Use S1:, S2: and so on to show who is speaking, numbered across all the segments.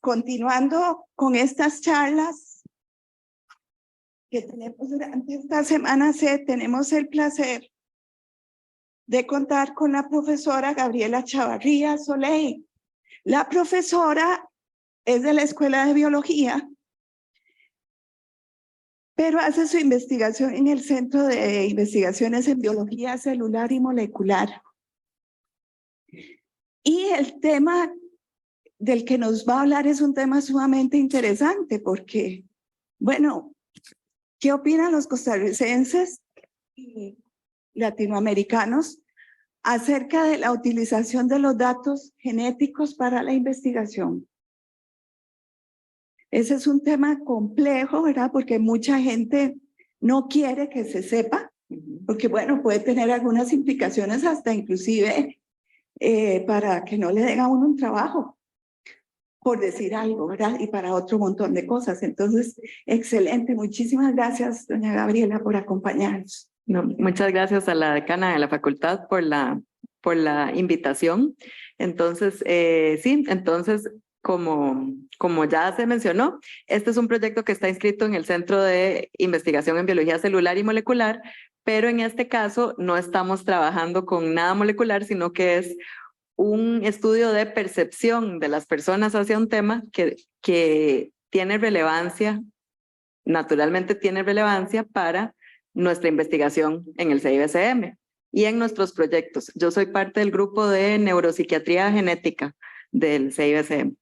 S1: continuando con estas charlas que tenemos durante esta semana C, tenemos el placer de contar con la profesora Gabriela Chavarría Soleil. La profesora es de la Escuela de Biología, pero hace su investigación en el Centro de Investigaciones en Biología Celular y Molecular. Y el tema del que nos va a hablar es un tema sumamente interesante porque, bueno, ¿qué opinan los costarricenses y latinoamericanos acerca de la utilización de los datos genéticos para la investigación? Ese es un tema complejo, ¿verdad? Porque mucha gente no quiere que se sepa, porque, bueno, puede tener algunas implicaciones hasta inclusive para que no le den a uno un trabajo, por decir algo, ¿verdad? Y para otro montón de cosas. Entonces, excelente. Muchísimas gracias, doña Gabriela, por acompañarnos.
S2: No, muchas gracias a la decana de la facultad por la invitación. Entonces, sí, entonces, como ya se mencionó, este es un proyecto que está inscrito en el Centro de Investigación en Biología Celular y Molecular, pero en este caso no estamos trabajando con nada molecular, sino que es un estudio de percepción de las personas hacia un tema que tiene relevancia, naturalmente tiene relevancia para nuestra investigación en el CIBCM y en nuestros proyectos. Yo soy parte del grupo de neuropsiquiatría genética del CIBCM.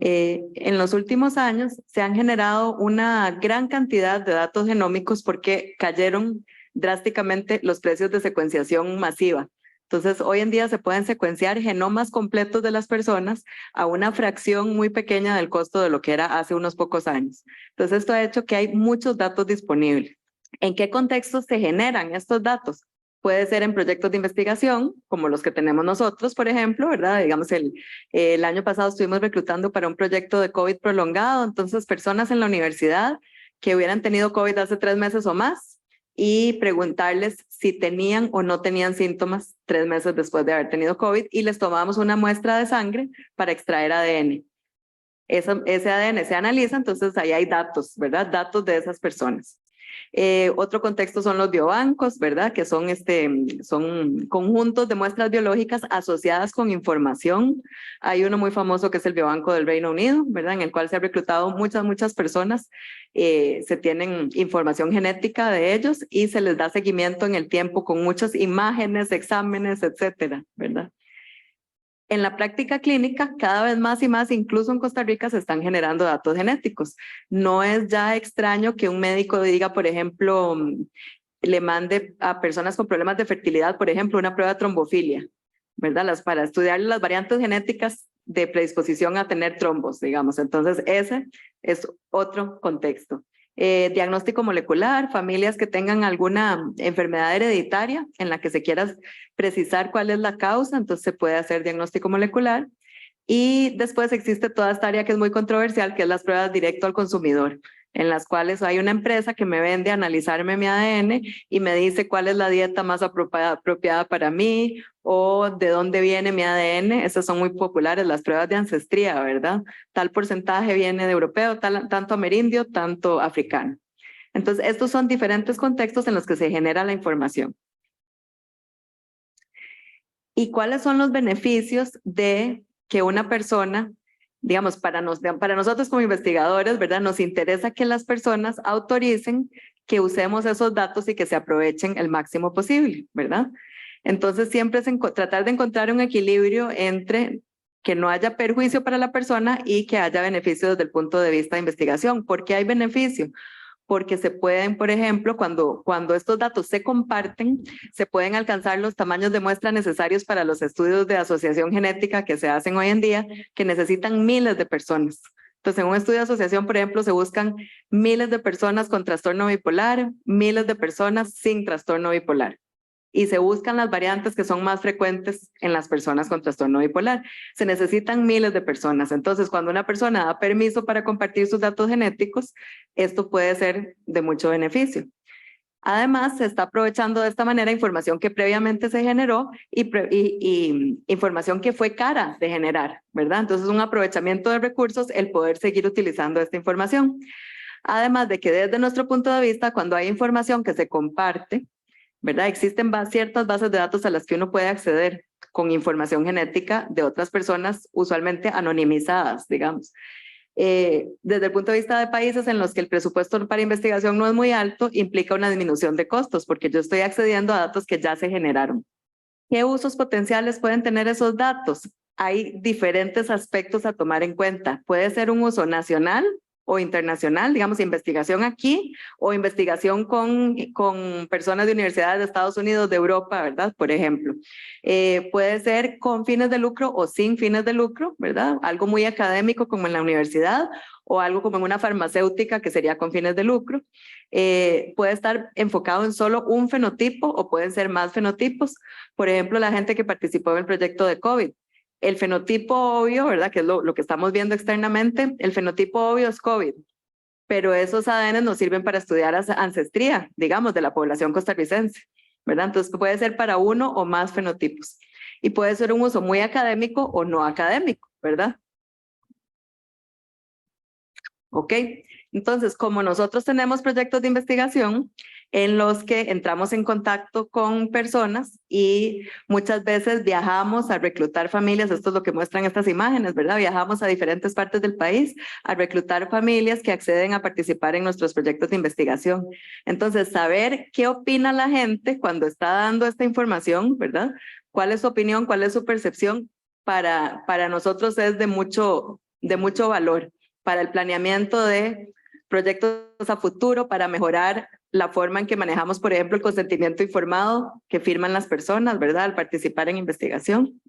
S2: En los últimos años se han generado una gran cantidad de datos genómicos porque cayeron drásticamente los precios de secuenciación masiva. Entonces, hoy en día se pueden secuenciar genomas completos de las personas a una fracción muy pequeña del costo de lo que era hace unos pocos años. Entonces, esto ha hecho que hay muchos datos disponibles. ¿En qué contextos se generan estos datos? Puede ser en proyectos de investigación, como los que tenemos nosotros, por ejemplo, ¿verdad? Digamos, el año pasado estuvimos reclutando para un proyecto de COVID prolongado, entonces personas en la universidad que hubieran tenido COVID hace 3 meses o más y preguntarles si tenían o no tenían síntomas 3 meses después de haber tenido COVID y les tomábamos una muestra de sangre para extraer ADN. Ese ADN se analiza, entonces ahí hay datos, ¿verdad? Datos de esas personas. Otro contexto son los biobancos, ¿verdad? Que son conjuntos de muestras biológicas asociadas con información. Hay uno muy famoso que es el Biobanco del Reino Unido, ¿verdad? En el cual se ha reclutado muchas personas. Se tienen información genética de ellos y se les da seguimiento en el tiempo con muchas imágenes, exámenes, etcétera, ¿verdad? En la práctica clínica, cada vez más y más, incluso en Costa Rica, se están generando datos genéticos. No es ya extraño que un médico diga, por ejemplo, le mande a personas con problemas de fertilidad, por ejemplo, una prueba de trombofilia, ¿verdad? Para estudiar las variantes genéticas de predisposición a tener trombos, digamos. Entonces, ese es otro contexto. Diagnóstico molecular, familias que tengan alguna enfermedad hereditaria en la que se quiera precisar cuál es la causa, entonces se puede hacer diagnóstico molecular. Y después existe toda esta área que es muy controversial, que es las pruebas directo al consumidor, en las cuales hay una empresa que me vende a analizarme mi ADN y me dice cuál es la dieta más apropiada para mí o de dónde viene mi ADN. Esas son muy populares, las pruebas de ancestría, ¿verdad? Tal porcentaje viene de europeo, tanto amerindio, tanto africano. Entonces, estos son diferentes contextos en los que se genera la información. ¿Y cuáles son los beneficios de que una persona, digamos, para nosotros como investigadores, ¿verdad? Nos interesa que las personas autoricen que usemos esos datos y que se aprovechen el máximo posible, ¿verdad? Entonces siempre es tratar de encontrar un equilibrio entre que no haya perjuicio para la persona y que haya beneficio desde el punto de vista de investigación. ¿Por qué hay beneficio? Porque se pueden, por ejemplo, cuando estos datos se comparten, se pueden alcanzar los tamaños de muestra necesarios para los estudios de asociación genética que se hacen hoy en día, que necesitan miles de personas. Entonces, en un estudio de asociación, por ejemplo, se buscan miles de personas con trastorno bipolar, miles de personas sin trastorno bipolar. Y se buscan las variantes que son más frecuentes en las personas con trastorno bipolar. Se necesitan miles de personas. Entonces, cuando una persona da permiso para compartir sus datos genéticos, esto puede ser de mucho beneficio. Además, se está aprovechando de esta manera información que previamente se generó y información que fue cara de generar, ¿verdad? Entonces, un aprovechamiento de recursos, el poder seguir utilizando esta información. Además de que desde nuestro punto de vista, cuando hay información que se comparte, ¿verdad? Existen ciertas bases de datos a las que uno puede acceder con información genética de otras personas, usualmente anonimizadas, digamos. Desde el punto de vista de países en los que el presupuesto para investigación no es muy alto, implica una disminución de costos, porque yo estoy accediendo a datos que ya se generaron. ¿Qué usos potenciales pueden tener esos datos? Hay diferentes aspectos a tomar en cuenta. Puede ser un uso nacional o internacional, digamos, investigación aquí o investigación con personas de universidades de Estados Unidos, de Europa, ¿verdad? Por ejemplo. Puede ser con fines de lucro o sin fines de lucro, ¿verdad? Algo muy académico como en la universidad o algo como en una farmacéutica que sería con fines de lucro. Puede estar enfocado en solo un fenotipo o pueden ser más fenotipos. Por ejemplo, la gente que participó en el proyecto de COVID. El fenotipo obvio, ¿verdad? Que es lo que estamos viendo externamente, el fenotipo obvio es COVID, pero esos ADN nos sirven para estudiar ancestría, digamos, de la población costarricense, ¿verdad? Entonces puede ser para uno o más fenotipos. Y puede ser un uso muy académico o no académico, ¿verdad? ¿Ok? Entonces, como nosotros tenemos proyectos de investigación en los que entramos en contacto con personas y muchas veces viajamos a reclutar familias, esto es lo que muestran estas imágenes, ¿verdad? Viajamos a diferentes partes del país a reclutar familias que acceden a participar en nuestros proyectos de investigación. Entonces, saber qué opina la gente cuando está dando esta información, ¿verdad? ¿Cuál es su opinión? ¿Cuál es su percepción? Para nosotros es de mucho valor para el planeamiento de proyectos a futuro, para mejorar la forma en que manejamos, por ejemplo, el consentimiento informado que firman las personas, ¿verdad?, al participar en investigación.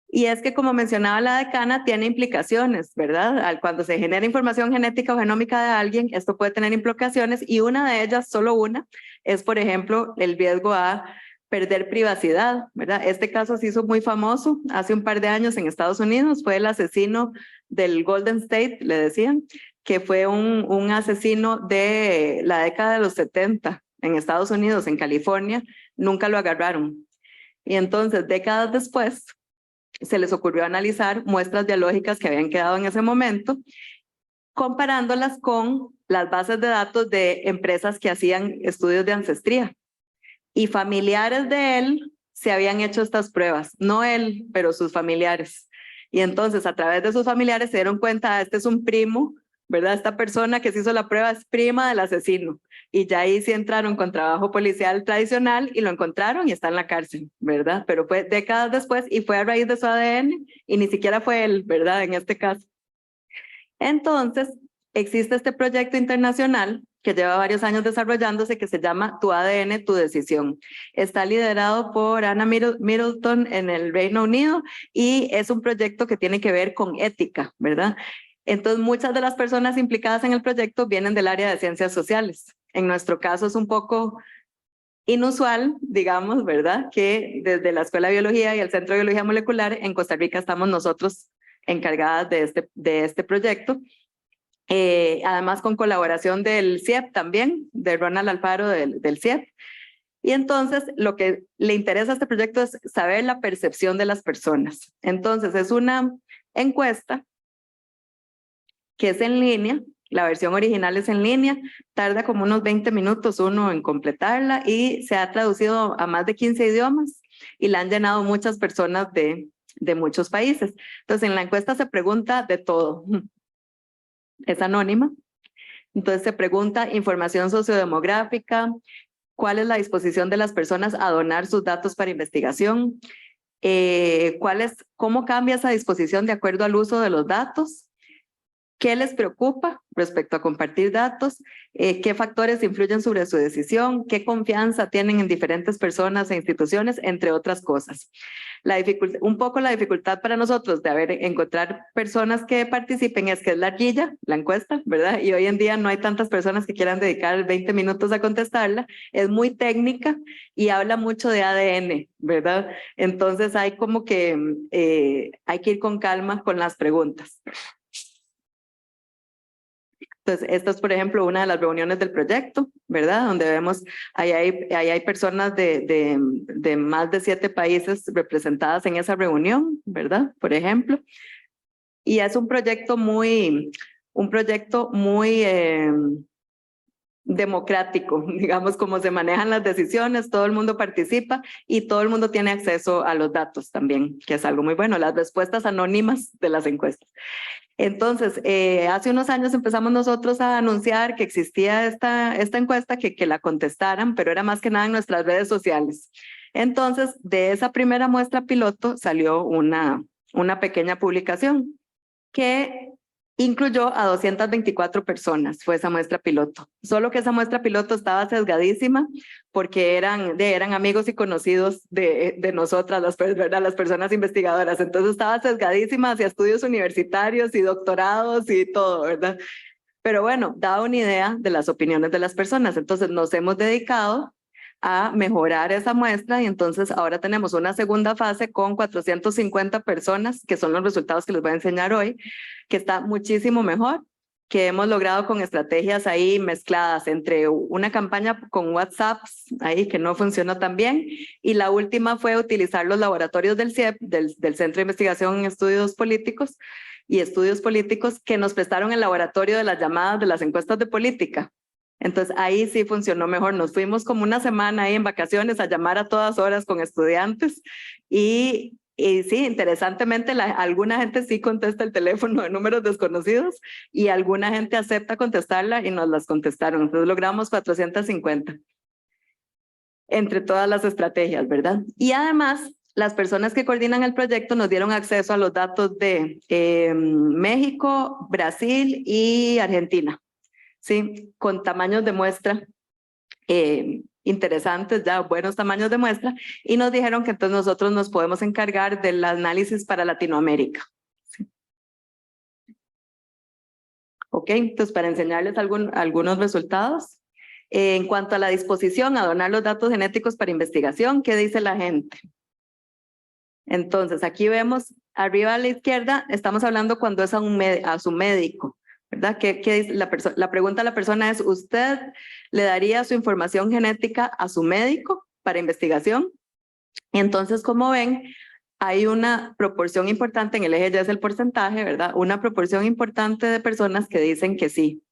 S2: Y es que, como mencionaba la decana, tiene implicaciones, ¿verdad? Cuando se genera información genética o genómica de alguien, esto puede tener implicaciones y una de ellas, solo una, es, por ejemplo, el riesgo a perder privacidad, ¿verdad? Este caso se hizo muy famoso hace un par de años en Estados Unidos, fue el asesino del Golden State, le decían, que fue un asesino de la década de los 70 en Estados Unidos, en California, nunca lo agarraron. Y entonces, décadas después, se les ocurrió analizar muestras biológicas que habían quedado en ese momento, comparándolas con las bases de datos de empresas que hacían estudios de ancestría. Y familiares de él se habían hecho estas pruebas, no él, pero sus familiares. Y entonces, a través de sus familiares se dieron cuenta, este es un primo, ¿verdad? Esta persona que se hizo la prueba es prima del asesino. Y ya ahí sí entraron con trabajo policial tradicional y lo encontraron y está en la cárcel, ¿verdad? Pero fue décadas después y fue a raíz de su ADN y ni siquiera fue él, ¿verdad? En este caso. Entonces, existe este proyecto internacional que lleva varios años desarrollándose que se llama Tu ADN, Tu Decisión. Está liderado por Anna Middleton en el Reino Unido y es un proyecto que tiene que ver con ética, ¿verdad? Entonces, muchas de las personas implicadas en el proyecto vienen del área de ciencias sociales. En nuestro caso es un poco inusual, digamos, ¿verdad? Que desde la Escuela de Biología y el Centro de Biología Molecular en Costa Rica estamos nosotros encargadas de este proyecto. Además con colaboración del CIEP también, de Ronald Alfaro del CIEP. Y entonces lo que le interesa a este proyecto es saber la percepción de las personas. Entonces es una encuesta que es en línea, la versión original es en línea, tarda como unos 20 minutos uno en completarla y se ha traducido a más de 15 idiomas y la han llenado muchas personas de muchos países. Entonces en la encuesta se pregunta de todo. Es anónima. Entonces se pregunta información sociodemográfica, cuál es la disposición de las personas a donar sus datos para investigación, cómo cambia esa disposición de acuerdo al uso de los datos, qué les preocupa respecto a compartir datos, qué factores influyen sobre su decisión, qué confianza tienen en diferentes personas e instituciones, entre otras cosas. Un poco la dificultad para nosotros de encontrar personas que participen es que es larguilla la encuesta, ¿verdad? Y hoy en día no hay tantas personas que quieran dedicar 20 minutos a contestarla, es muy técnica y habla mucho de ADN, ¿verdad? Entonces hay como que hay que ir con calma con las preguntas. Entonces, esta es, por ejemplo, una de las reuniones del proyecto, ¿verdad? Donde vemos, ahí hay personas de más de 7 países representadas en esa reunión, ¿verdad? Por ejemplo. Y es un proyecto muy democrático, digamos, cómo se manejan las decisiones, todo el mundo participa y todo el mundo tiene acceso a los datos también, que es algo muy bueno, las respuestas anónimas de las encuestas. Entonces, hace unos años empezamos nosotros a anunciar que existía esta encuesta, que la contestaran, pero era más que nada en nuestras redes sociales. Entonces, de esa primera muestra piloto salió una pequeña publicación que incluyó a 224 personas, fue esa muestra piloto. Solo que esa muestra piloto estaba sesgadísima porque eran amigos y conocidos de nosotras, las personas investigadoras. Entonces estaba sesgadísima hacia estudios universitarios y doctorados y todo, ¿verdad? Pero bueno, daba una idea de las opiniones de las personas. Entonces nos hemos dedicado a mejorar esa muestra y entonces ahora tenemos una segunda fase con 450 personas, que son los resultados que les voy a enseñar hoy, que está muchísimo mejor, que hemos logrado con estrategias ahí mezcladas entre una campaña con WhatsApp ahí que no funcionó tan bien y la última fue utilizar los laboratorios del CIEP, del Centro de Investigación en Estudios Políticos y Estudios Políticos, que nos prestaron el laboratorio de las llamadas de las encuestas de política. Entonces ahí sí funcionó mejor. Nos fuimos como una semana ahí en vacaciones a llamar a todas horas con estudiantes y sí, interesantemente alguna gente sí contesta el teléfono de números desconocidos y alguna gente acepta contestarla y nos las contestaron. Entonces logramos 450 entre todas las estrategias, ¿verdad? Y además las personas que coordinan el proyecto nos dieron acceso a los datos de México, Brasil y Argentina. Sí, con tamaños de muestra interesantes, ya buenos tamaños de muestra, y nos dijeron que entonces nosotros nos podemos encargar del análisis para Latinoamérica. Sí. Ok, entonces para enseñarles algunos resultados. En cuanto a la disposición a donar los datos genéticos para investigación, ¿qué dice la gente? Entonces aquí vemos, arriba a la izquierda, estamos hablando cuando es a su médico. ¿Verdad? ¿Qué dice la pregunta a la persona es, ¿usted le daría su información genética a su médico para investigación? Y entonces, como ven, hay una proporción importante, en el eje ya es el porcentaje, ¿verdad? Una proporción importante de personas que dicen que sí.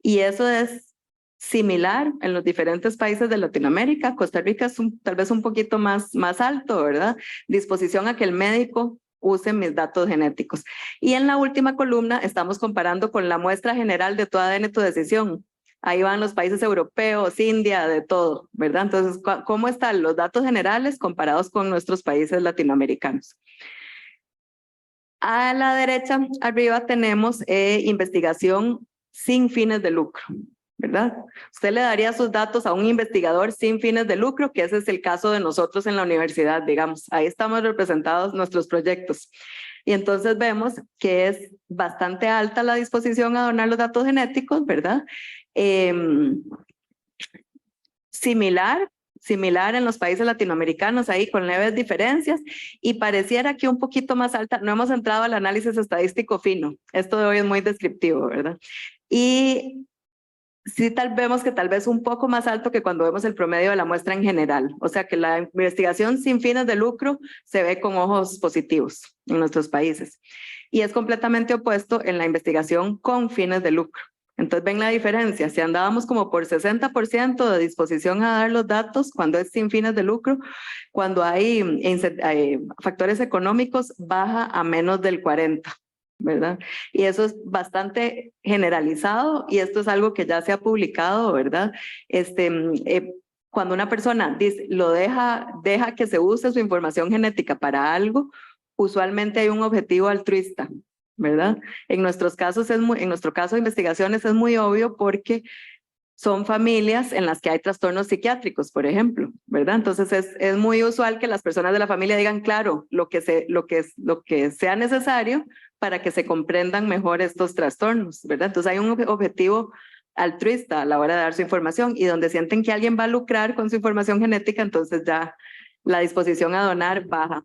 S2: Y eso es similar en los diferentes países de Latinoamérica. Costa Rica es tal vez un poquito más alto, ¿verdad? Disposición a que el médico use mis datos genéticos. Y en la última columna estamos comparando con la muestra general de tu ADN, tu decisión. Ahí van los países europeos, India, de todo, ¿verdad? Entonces, ¿cómo están los datos generales comparados con nuestros países latinoamericanos? A la derecha, arriba, tenemos investigación sin fines de lucro, ¿verdad? Usted le daría sus datos a un investigador sin fines de lucro, que ese es el caso de nosotros en la universidad, digamos. Ahí estamos representados nuestros proyectos. Y entonces vemos que es bastante alta la disposición a donar los datos genéticos, ¿verdad? Similar en los países latinoamericanos, ahí con leves diferencias, y pareciera que un poquito más alta. No hemos entrado al análisis estadístico fino. Esto de hoy es muy descriptivo, ¿verdad? Y sí vemos que tal vez un poco más alto que cuando vemos el promedio de la muestra en general. O sea que la investigación sin fines de lucro se ve con ojos positivos en nuestros países. Y es completamente opuesto en la investigación con fines de lucro. Entonces ven la diferencia, si andábamos como por 60% de disposición a dar los datos cuando es sin fines de lucro, cuando hay factores económicos baja a menos del 40%. ¿Verdad? Y eso es bastante generalizado y esto es algo que ya se ha publicado, ¿verdad? Cuando una persona dice, deja que se use su información genética para algo, usualmente hay un objetivo altruista, ¿verdad? En nuestro caso de investigaciones es muy obvio porque son familias en las que hay trastornos psiquiátricos, por ejemplo, ¿verdad? Entonces es muy usual que las personas de la familia digan, claro, lo que sea necesario para que se comprendan mejor estos trastornos, ¿verdad? Entonces hay un objetivo altruista a la hora de dar su información y donde sienten que alguien va a lucrar con su información genética, entonces ya la disposición a donar baja.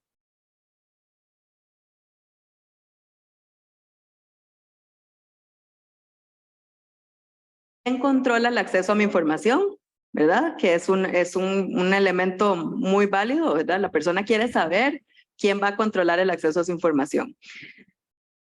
S2: ¿Quién controla el acceso a mi información? ¿Verdad? Que es un elemento muy válido, ¿verdad? La persona quiere saber quién va a controlar el acceso a su información.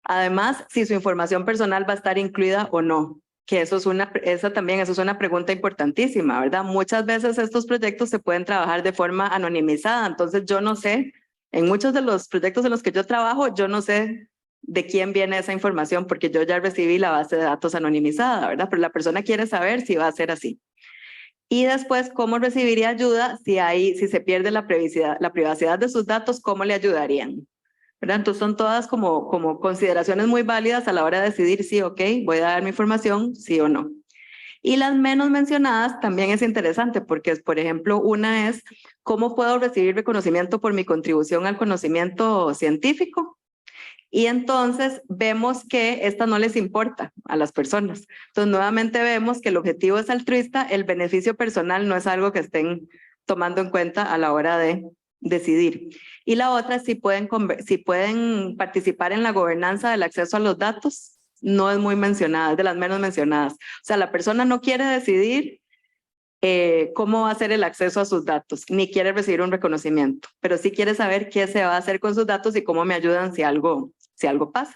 S2: Además, si su información personal va a estar incluida o no, que eso es una pregunta importantísima, ¿verdad? Muchas veces estos proyectos se pueden trabajar de forma anonimizada, entonces yo no sé, en muchos de los proyectos en los que yo trabajo, yo no sé de quién viene esa información porque yo ya recibí la base de datos anonimizada, ¿verdad? Pero la persona quiere saber si va a ser así. Y después, ¿cómo recibiría ayuda si se pierde la privacidad de sus datos? ¿Cómo le ayudarían? ¿Verdad? Entonces son todas como consideraciones muy válidas a la hora de decidir si, ok, voy a dar mi información, sí o no. Y las menos mencionadas también es interesante porque, por ejemplo, una es cómo puedo recibir reconocimiento por mi contribución al conocimiento científico. Y entonces vemos que esta no les importa a las personas. Entonces nuevamente vemos que el objetivo es altruista, el beneficio personal no es algo que estén tomando en cuenta a la hora de decidir. Y la otra es si pueden participar en la gobernanza del acceso a los datos, no es muy mencionada, es de las menos mencionadas. O sea, la persona no quiere decidir cómo va a ser el acceso a sus datos, ni quiere recibir un reconocimiento, pero sí quiere saber qué se va a hacer con sus datos y cómo me ayudan si algo pasa.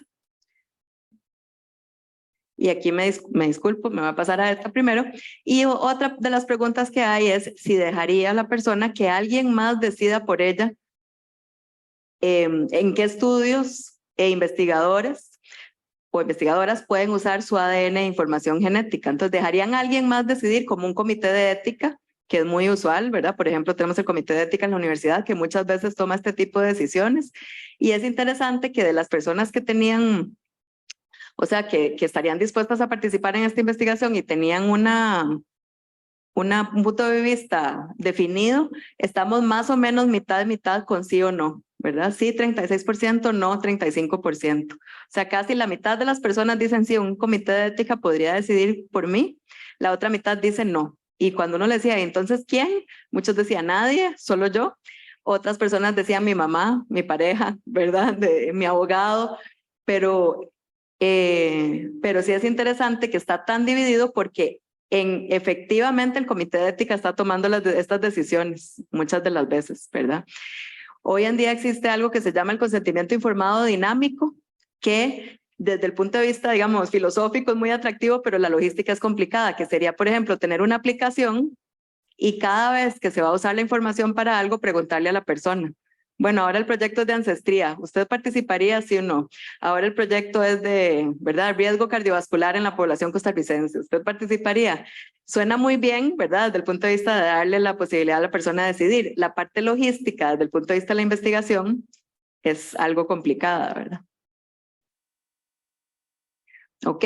S2: Y aquí me disculpo, me voy a pasar a esta primero. Y otra de las preguntas que hay es si dejaría a la persona que alguien más decida por ella en qué estudios e investigadores o investigadoras pueden usar su ADN e información genética. Entonces, dejarían a alguien más decidir como un comité de ética, que es muy usual, ¿verdad? Por ejemplo, tenemos el comité de ética en la universidad que muchas veces toma este tipo de decisiones. Y es interesante que de las personas que tenían, o sea, que estarían dispuestas a participar en esta investigación y tenían un punto de vista definido, estamos más o menos mitad de mitad con sí o no, ¿verdad? Sí, 36%, no 35%. O sea, casi la mitad de las personas dicen sí, un comité de ética podría decidir por mí, la otra mitad dice no. Y cuando uno le decía, entonces, ¿quién? Muchos decían nadie, solo yo. Otras personas decían mi mamá, mi pareja, ¿verdad? Mi abogado, pero sí es interesante que está tan dividido porque efectivamente el comité de ética está tomando estas decisiones muchas de las veces, ¿verdad? Hoy en día existe algo que se llama el consentimiento informado dinámico, que desde el punto de vista, digamos, filosófico es muy atractivo, pero la logística es complicada, que sería, por ejemplo, tener una aplicación y cada vez que se va a usar la información para algo, preguntarle a la persona. Bueno, ahora el proyecto es de ancestría. ¿Usted participaría, sí o no? Ahora el proyecto es de, ¿verdad?, riesgo cardiovascular en la población costarricense. ¿Usted participaría? Suena muy bien, ¿verdad?, desde el punto de vista de darle la posibilidad a la persona de decidir. La parte logística, desde el punto de vista de la investigación, es algo complicada, ¿verdad? ¿Ok?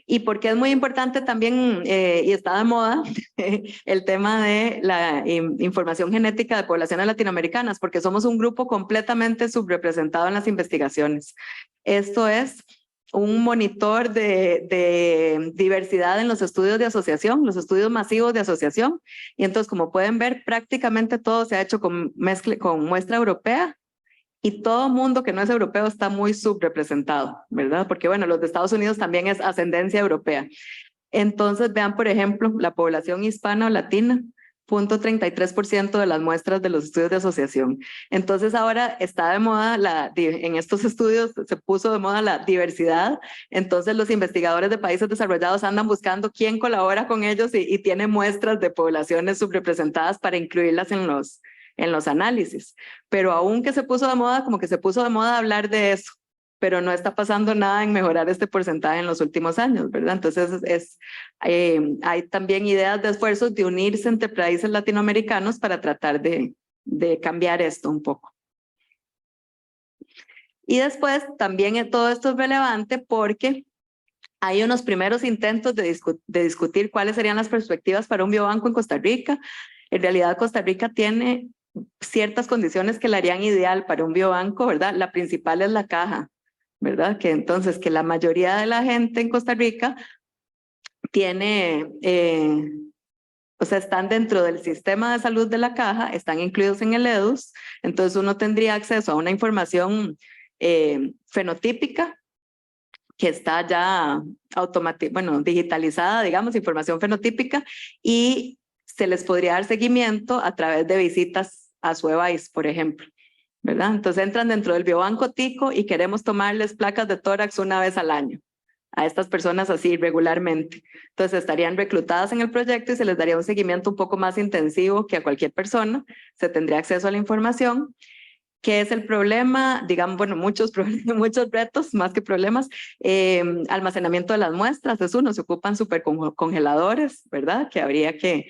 S2: Y porque es muy importante también, y está de moda, el tema de la información genética de poblaciones latinoamericanas, porque somos un grupo completamente subrepresentado en las investigaciones. Esto es un monitor de diversidad en los estudios de asociación, los estudios masivos de asociación, y entonces, como pueden ver, prácticamente todo se ha hecho con muestra europea, y todo mundo que no es europeo está muy subrepresentado, ¿verdad? Porque, bueno, los de Estados Unidos también es ascendencia europea. Entonces, vean, por ejemplo, la población hispana o latina, 0.33% de las muestras de los estudios de asociación. Entonces, ahora está de moda, en estos estudios se puso de moda la diversidad. Entonces, los investigadores de países desarrollados andan buscando quién colabora con ellos y tiene muestras de poblaciones subrepresentadas para incluirlas en los análisis. Pero aunque se puso de moda, como que se puso de moda hablar de eso, pero no está pasando nada en mejorar este porcentaje en los últimos años, ¿verdad? Entonces hay también ideas de esfuerzos de unirse entre países latinoamericanos para tratar de cambiar esto un poco. Y después también todo esto es relevante porque hay unos primeros intentos de discutir cuáles serían las perspectivas para un biobanco en Costa Rica. En realidad, Costa Rica tiene ciertas condiciones que la harían ideal para un biobanco, ¿verdad? La principal es la caja, ¿verdad? Que entonces que la mayoría de la gente en Costa Rica tiene, o sea, están dentro del sistema de salud de la caja, están incluidos en el EDUS, entonces uno tendría acceso a una información fenotípica que está ya digitalizada, digamos, información fenotípica, y se les podría dar seguimiento a través de visitas a su EVAIS, por ejemplo, ¿verdad? Entonces entran dentro del biobanco Tico y queremos tomarles placas de tórax una vez al año a estas personas así regularmente. Entonces estarían reclutadas en el proyecto y se les daría un seguimiento un poco más intensivo que a cualquier persona, se tendría acceso a la información. ¿Qué es el problema? Digamos, bueno, muchos retos, más que problemas. Almacenamiento de las muestras es uno, se ocupan supercongeladores, ¿verdad? Que habría que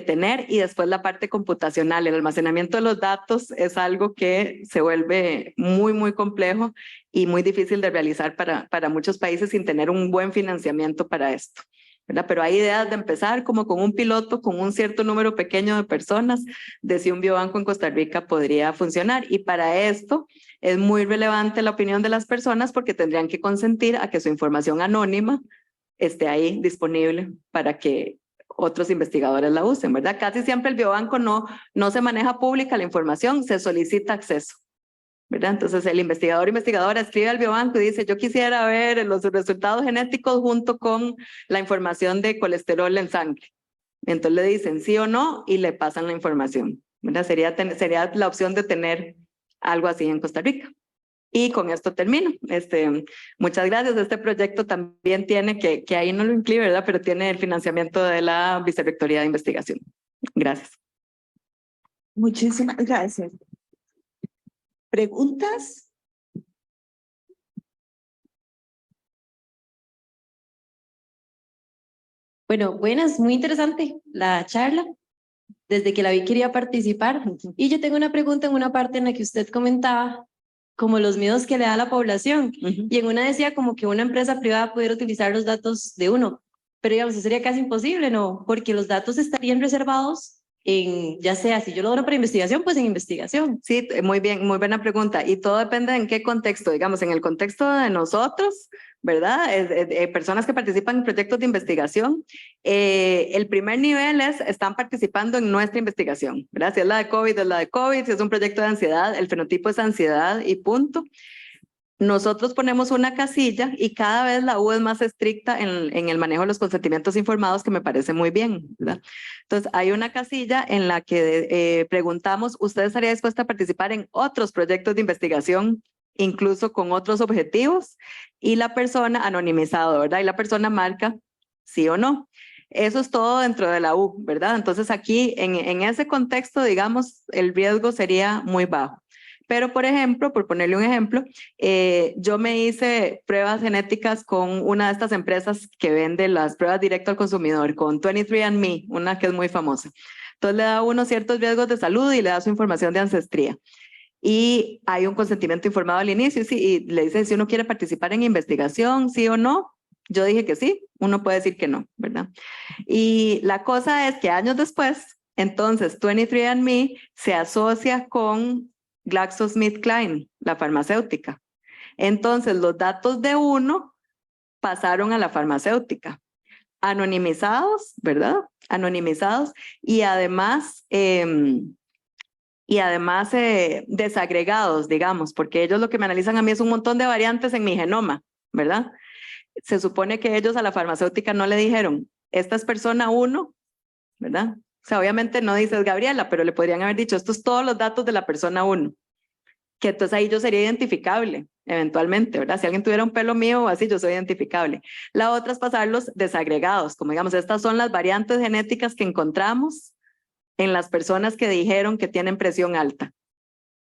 S2: tener, y después la parte computacional, el almacenamiento de los datos es algo que se vuelve muy complejo y muy difícil de realizar para muchos países sin tener un buen financiamiento para esto, ¿verdad? Pero hay ideas de empezar como con un piloto, con un cierto número pequeño de personas, de si un biobanco en Costa Rica podría funcionar, y para esto es muy relevante la opinión de las personas porque tendrían que consentir a que su información anónima esté ahí disponible para que otros investigadores la usen, ¿verdad? Casi siempre el biobanco no se maneja pública la información, se solicita acceso, ¿verdad? Entonces el investigador o investigadora escribe al biobanco y dice, yo quisiera ver los resultados genéticos junto con la información de colesterol en sangre. Entonces le dicen sí o no y le pasan la información, ¿verdad? Sería la opción de tener algo así en Costa Rica. Y con esto termino. Muchas gracias. Este proyecto también tiene, que ahí no lo incluye, ¿verdad? Pero tiene el financiamiento de la Vicerrectoría de Investigación. Gracias.
S1: Muchísimas gracias. ¿Preguntas?
S3: Bueno, buenas, muy interesante la charla. Desde que la vi quería participar. Y yo tengo una pregunta en una parte en la que usted comentaba como los miedos que le da a la población. Y en una decía como que una empresa privada pudiera utilizar los datos de uno. Pero digamos, eso sería casi imposible, ¿no? Porque los datos estarían reservados en, ya sea, si yo lo dono para investigación, pues en investigación.
S2: Sí, muy bien, muy buena pregunta. Y todo depende en qué contexto, digamos, en el contexto de nosotros, ¿verdad? Personas que participan en proyectos de investigación, el primer nivel están participando en nuestra investigación, ¿verdad? Si es la de COVID, es la de COVID, si es un proyecto de ansiedad, el fenotipo es ansiedad y punto. Nosotros ponemos una casilla y cada vez la U es más estricta en el manejo de los consentimientos informados, que me parece muy bien, ¿verdad? Entonces, hay una casilla en la que preguntamos, ¿usted estaría dispuesta a participar en otros proyectos de investigación, incluso con otros objetivos? Y la persona, anonimizado, ¿verdad? Y la persona marca sí o no. Eso es todo dentro de la U, ¿verdad? Entonces, aquí, en ese contexto, digamos, el riesgo sería muy bajo. Pero, por ejemplo, por ponerle un ejemplo, yo me hice pruebas genéticas con una de estas empresas que vende las pruebas directo al consumidor, con 23andMe, una que es muy famosa. Entonces le da a uno ciertos riesgos de salud y le da su información de ancestría. Y hay un consentimiento informado al inicio, sí, y le dice si uno quiere participar en investigación, sí o no. Yo dije que sí, uno puede decir que no, ¿verdad? Y la cosa es que años después, entonces 23andMe se asocia con GlaxoSmithKline, la farmacéutica. Entonces, los datos de uno pasaron a la farmacéutica, anonimizados, ¿verdad? Anonimizados y además desagregados, digamos, porque ellos lo que me analizan a mí es un montón de variantes en mi genoma, ¿verdad? Se supone que ellos a la farmacéutica no le dijeron, esta es persona 1, ¿verdad? O sea, obviamente no dices Gabriela, pero le podrían haber dicho, estos todos los datos de la persona 1, que entonces ahí yo sería identificable, eventualmente, ¿verdad? Si alguien tuviera un pelo mío o así, yo soy identificable. La otra es pasarlos desagregados, como digamos, estas son las variantes genéticas que encontramos en las personas que dijeron que tienen presión alta,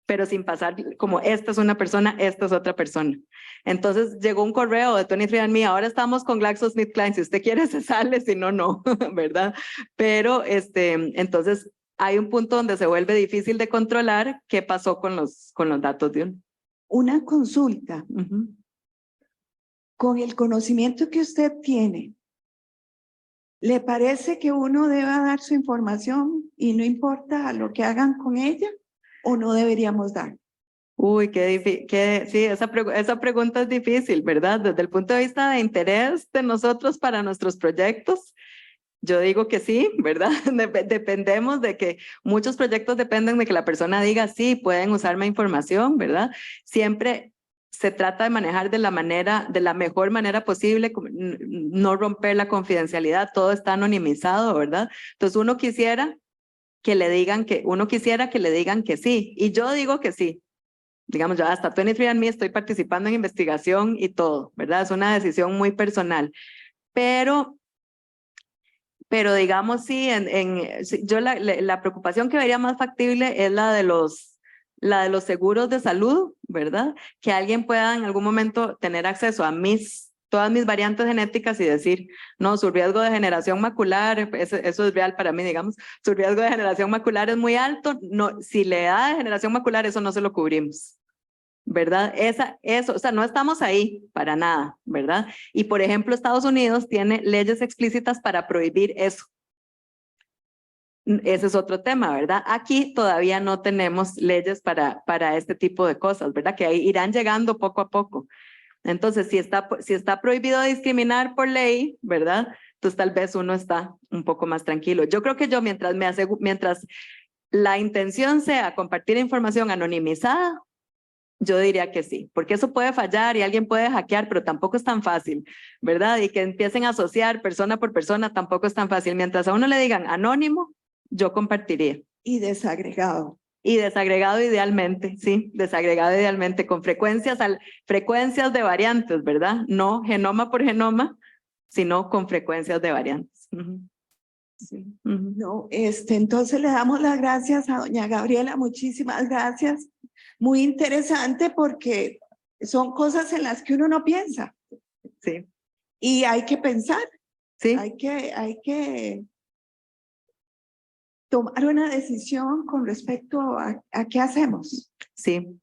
S2: pero sin pasar como esta es una persona, esta es otra persona. Entonces llegó un correo de 23andMe, ahora estamos con GlaxoSmithKline, si usted quiere se sale, si no, no, ¿verdad? Pero entonces hay un punto donde se vuelve difícil de controlar qué pasó con los datos de uno.
S1: Una consulta. Con el conocimiento que usted tiene, ¿le parece que uno deba dar su información y no importa lo que hagan con ella o no deberíamos dar?
S2: Uy, sí, esa pregunta es difícil, ¿verdad? Desde el punto de vista de interés de nosotros para nuestros proyectos, yo digo que sí, ¿verdad? Dependemos de que muchos proyectos dependen de que la persona diga sí, pueden usar mi información, ¿verdad? Siempre se trata de manejar de la mejor manera posible, no romper la confidencialidad, todo está anonimizado, ¿verdad? Entonces uno quisiera que le digan que sí, y yo digo que sí. Digamos, yo hasta 23andMe estoy participando en investigación y todo, ¿verdad? Es una decisión muy personal, pero digamos, sí, yo la preocupación que vería más factible es la de los seguros de salud, ¿verdad? Que alguien pueda en algún momento tener acceso a todas mis variantes genéticas y decir, no, su riesgo de generación macular, eso es real para mí, digamos, su riesgo de generación macular es muy alto, no, si le da de generación macular, eso no se lo cubrimos, ¿verdad? O sea, no estamos ahí para nada, ¿verdad? Y por ejemplo, Estados Unidos tiene leyes explícitas para prohibir eso. Ese es otro tema, ¿verdad? Aquí todavía no tenemos leyes para este tipo de cosas, ¿verdad? Que ahí irán llegando poco a poco. Entonces, si está prohibido discriminar por ley, ¿verdad? Entonces tal vez uno está un poco más tranquilo. Yo creo que yo mientras la intención sea compartir información anonimizada, yo diría que sí, porque eso puede fallar y alguien puede hackear, pero tampoco es tan fácil, ¿verdad? Y que empiecen a asociar persona por persona tampoco es tan fácil. Mientras a uno le digan anónimo, yo compartiría.
S1: Y desagregado.
S2: Y desagregado idealmente, sí, desagregado idealmente con frecuencias de variantes, ¿verdad? No genoma por genoma, sino con frecuencias de variantes.
S1: Sí. No, entonces le damos las gracias a doña Gabriela, muchísimas gracias. Muy interesante porque son cosas en las que uno no piensa.
S2: Sí.
S1: Y hay que pensar.
S2: Sí.
S1: Hay que tomar una decisión con respecto a qué hacemos.
S2: Sí.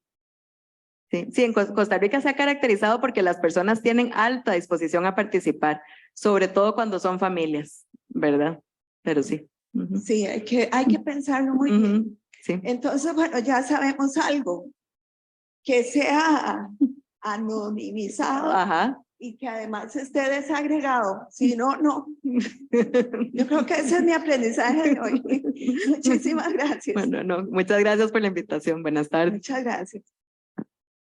S2: Sí, en Costa Rica se ha caracterizado porque las personas tienen alta disposición a participar, sobre todo cuando son familias, ¿verdad? Pero sí.
S1: Sí, hay que pensarlo muy bien.
S2: Sí.
S1: Entonces, bueno, ya sabemos algo, que sea anonimizado.
S2: Ajá.
S1: Y que además esté desagregado, si no, no. Yo creo que ese es mi aprendizaje de hoy. Muchísimas gracias.
S2: Bueno, no, muchas gracias por la invitación. Buenas tardes.
S1: Muchas gracias.